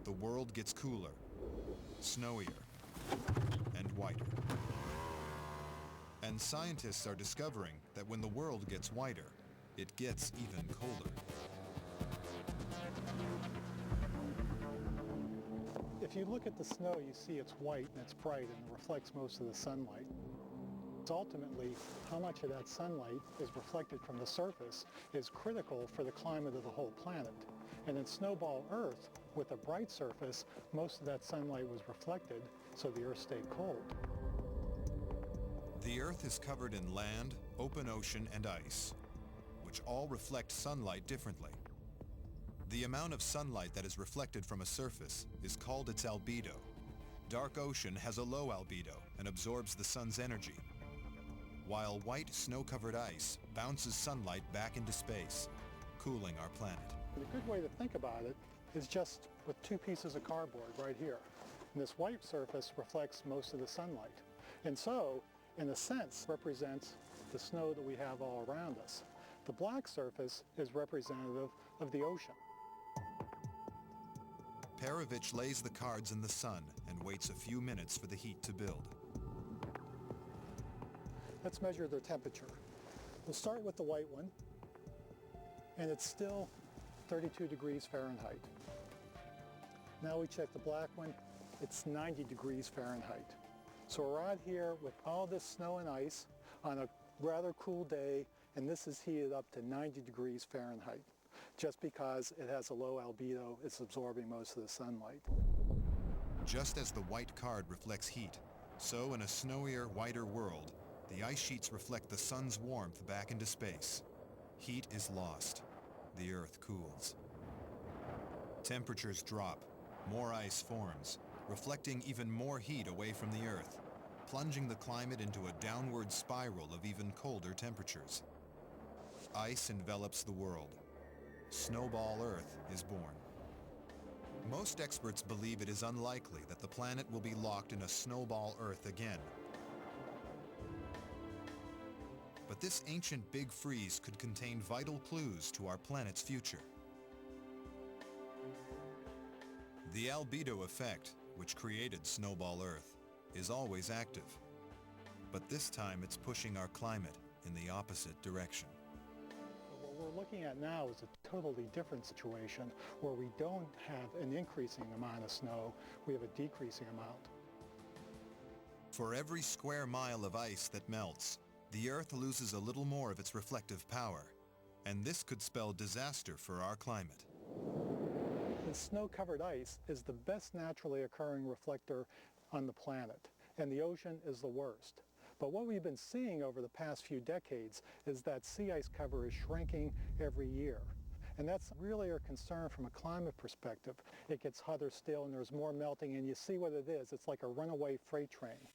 the world gets cooler, snowier, and whiter. And scientists are discovering that when the world gets whiter, it gets even colder. If you look at the snow, you see it's white and it's bright and it reflects most of the sunlight. Ultimately, how much of that sunlight is reflected from the surface is critical for the climate of the whole planet. And in snowball Earth, with a bright surface, most of that sunlight was reflected, so the Earth stayed cold. The Earth is covered in land, open ocean, and ice, which all reflect sunlight differently. The amount of sunlight that is reflected from a surface is called its albedo. Dark ocean has a low albedo and absorbs the sun's energy, while white snow-covered ice bounces sunlight back into space, cooling our planet. And a good way to think about it is just with two pieces of cardboard right here. And this white surface reflects most of the sunlight. And so, in a sense, represents the snow that we have all around us. The black surface is representative of the ocean. Perovich lays the cards in the sun and waits a few minutes for the heat to build. Let's measure their temperature. We'll start with the white one, and it's still 32 degrees Fahrenheit. Now we check the black one, it's 90 degrees Fahrenheit. So we're out here with all this snow and ice on a rather cool day, and this is heated up to 90 degrees Fahrenheit. Just because it has a low albedo, it's absorbing most of the sunlight. Just as the white card reflects heat, so in a snowier, whiter world, the ice sheets reflect the sun's warmth back into space. Heat is lost. The Earth cools. Temperatures drop. More ice forms, reflecting even more heat away from the Earth, plunging the climate into a downward spiral of even colder temperatures. Ice envelops the world. Snowball Earth is born. Most experts believe it is unlikely that the planet will be locked in a snowball Earth again. But this ancient big freeze could contain vital clues to our planet's future. The albedo effect, which created snowball Earth, is always active. But this time it's pushing our climate in the opposite direction. What we're looking at now is a totally different situation where we don't have an increasing amount of snow, we have a decreasing amount. For every square mile of ice that melts, the Earth loses a little more of its reflective power, and this could spell disaster for our climate. The snow-covered ice is the best naturally occurring reflector on the planet, and the ocean is the worst. But what we've been seeing over the past few decades is that sea ice cover is shrinking every year. And that's really our concern from a climate perspective. It gets hotter still and there's more melting, and you see what it is. It's like a runaway freight train.